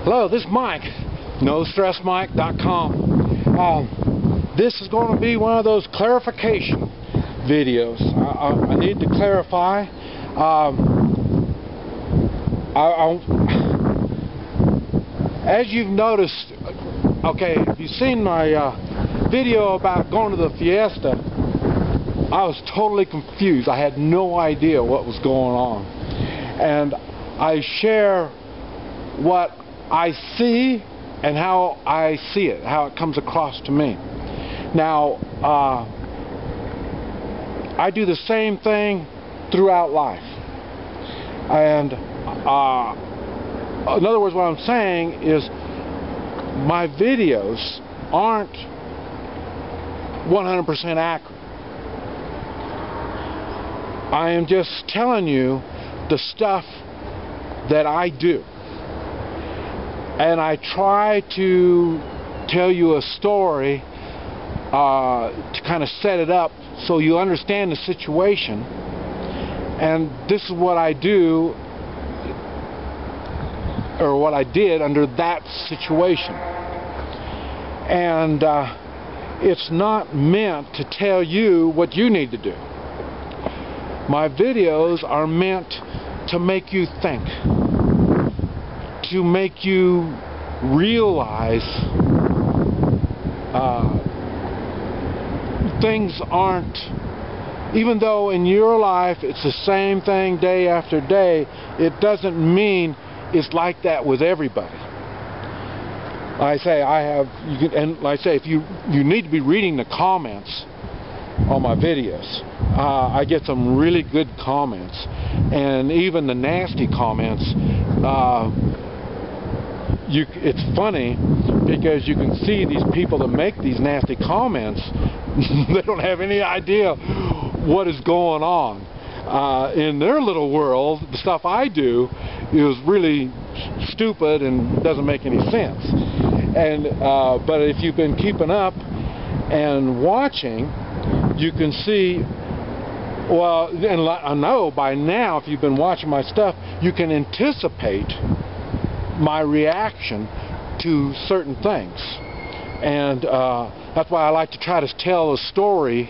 Hello, this is Mike, NoStressMike.com. This is going to be one of those clarification videos. I need to clarify. As you've noticed, okay, if you've seen my video about going to the fiesta, I was totally confused. I had no idea what was going on. And I share what I see and how I see it, how it comes across to me. Now, I do the same thing throughout life. And in other words, what I'm saying is my videos aren't 100% accurate. I am just telling you the stuff that I do. And I try to tell you a story to kind of set it up so you understand the situation. And this is what I do, or what I did under that situation. And it's not meant to tell you what you need to do. My videos are meant to make you think, to make you realize things aren't, even though in your life it's the same thing day after day, it doesn't mean it's like that with everybody. I say if you need to be reading the comments on my videos. I get some really good comments, and even the nasty comments. It's funny because you can see these people that make these nasty comments. They don't have any idea what is going on in their little world. The stuff I do is really stupid and doesn't make any sense. And but if you've been keeping up and watching, you can see, well, and I know by now, if you've been watching my stuff, you can anticipate my reaction to certain things. And that's why I like to try to tell a story,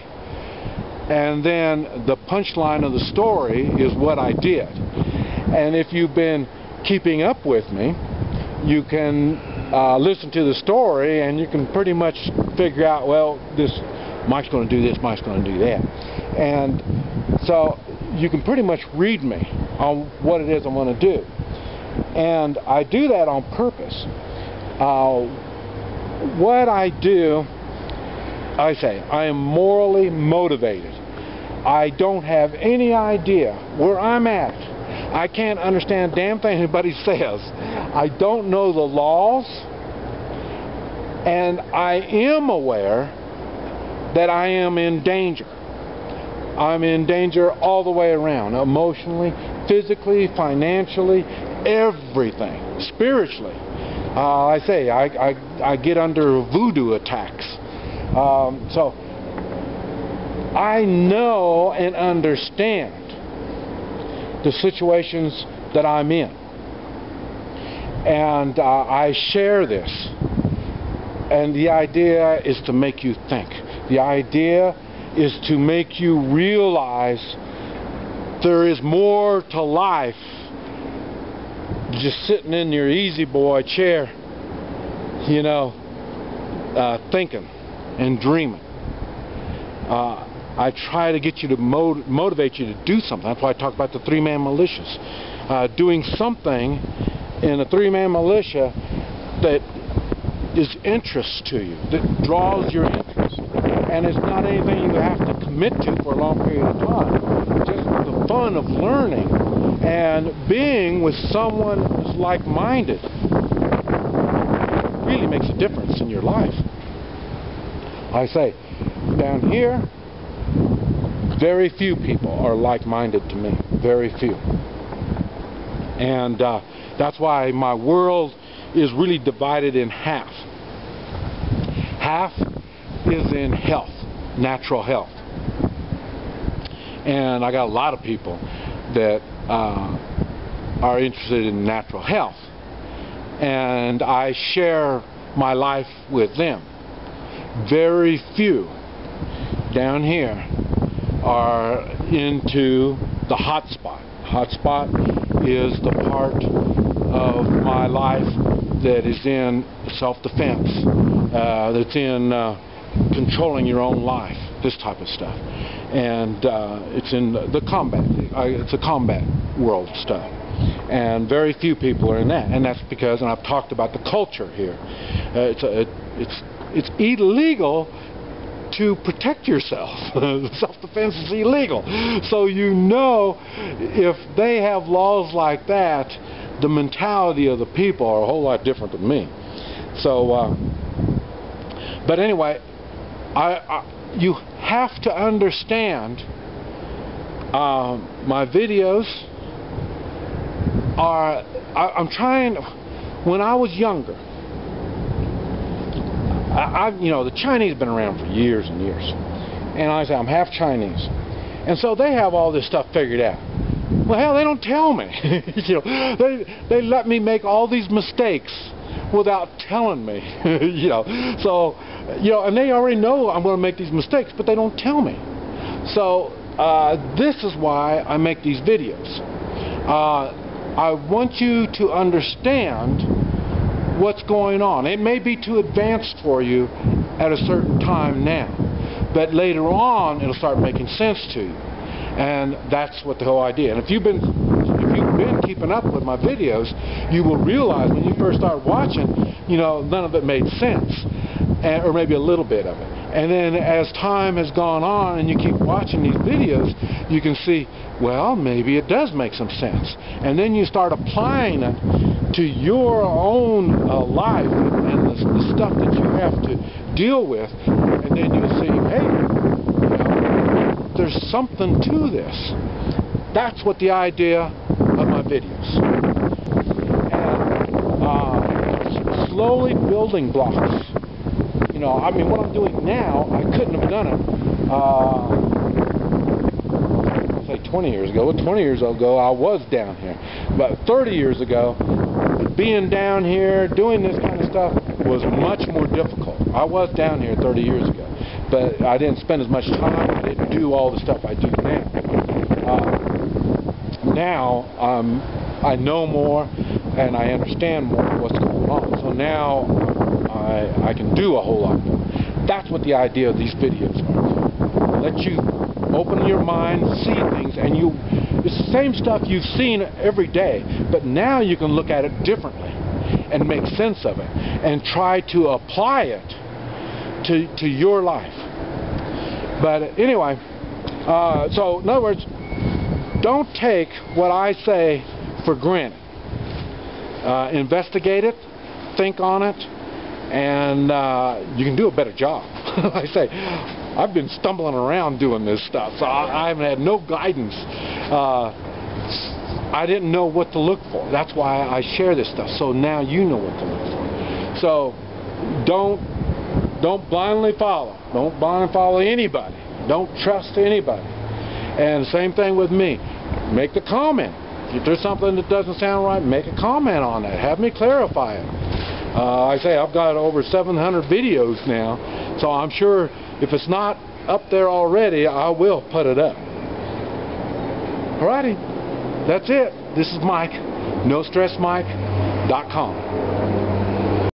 and then the punchline of the story is what I did. And if you've been keeping up with me, you can listen to the story, and you can pretty much figure out, well, this Mike's going to do this, Mike's going to do that. And so you can pretty much read me on what it is I'm going to do. And I do that on purpose. What I do, I say, I am morally motivated. I don't have any idea where I'm at. I can't understand a damn thing anybody says. I don't know the laws. And I am aware that I am in danger. I'm in danger all the way around, emotionally, physically, financially, everything, spiritually. I say I get under voodoo attacks. So I know and understand the situations that I'm in, and I share this. And the idea is to make you think. The idea is to make you realize there is more to life just sitting in your easy boy chair, you know, thinking and dreaming. I try to get you to motivate you to do something. That's why I talk about the three-man militias. Doing something in a three-man militia that is interest to you, that draws your interest. And it's not anything you have to commit to for a long period of time. Just the fun of learning and being with someone who's like-minded really makes a difference in your life. I say, down here, very few people are like-minded to me. Very few. And that's why my world is really divided in half. Half is in health, natural health. And I got a lot of people that are interested in natural health. and I share my life with them. Very few down here are into the hot spot. Hot spot is the part of my life that is in self-defense, that's in controlling your own life, this type of stuff. And it's in the combat, it's a combat world stuff. And very few people are in that. And that's because, and I've talked about the culture here, it's illegal to protect yourself. Self-defense is illegal. So you know, if they have laws like that, the mentality of the people are a whole lot different than me. So, but anyway, you have to understand, my videos are, I'm trying, when I was younger, you know, the Chinese have been around for years and years, and I say I'm half Chinese, and so they have all this stuff figured out. Well, hell, they don't tell me. You know, they let me make all these mistakes without telling me. You know, so you know, and they already know I'm going to make these mistakes, but they don't tell me. So this is why I make these videos. I want you to understand what's going on. It may be too advanced for you at a certain time now, but later on it'll start making sense to you. And that's what the whole idea. And if you've been keeping up with my videos, you will realize when you first start watching, you know, none of it made sense, or maybe a little bit of it. And then as time has gone on and you keep watching these videos, you can see, well, maybe it does make some sense. And then you start applying it to your own life and the stuff that you have to deal with, and then you see, hey, you know, there's something to this. That's what the idea of my videos. And slowly building blocks. You know, I mean, what I'm doing now, I couldn't have done it, say 20 years ago. 20 years ago, I was down here. But 30 years ago, being down here, doing this kind of stuff was much more difficult. I was down here 30 years ago, but I didn't spend as much time. I didn't do all the stuff I do now. Now, I know more, and I understand more what's going on. So now, I can do a whole lot more. That's what the idea of these videos are. Let you open your mind, see things, and it's the same stuff you've seen every day, but now you can look at it differently and make sense of it and try to apply it to your life. But anyway, so in other words, don't take what I say for granted. Investigate it, think on it, and you can do a better job. Like I say, I've been stumbling around doing this stuff, so I haven't had no guidance. I didn't know what to look for. That's why I share this stuff, so now you know what to look for. So don't blindly follow. Don't blindly follow anybody. Don't trust anybody. And same thing with me. Make the comment. If there's something that doesn't sound right, make a comment on that. Have me clarify it. I say I've got over 700 videos now, so I'm sure if it's not up there already, I will put it up. Alrighty, that's it. This is Mike, NoStressMike.com.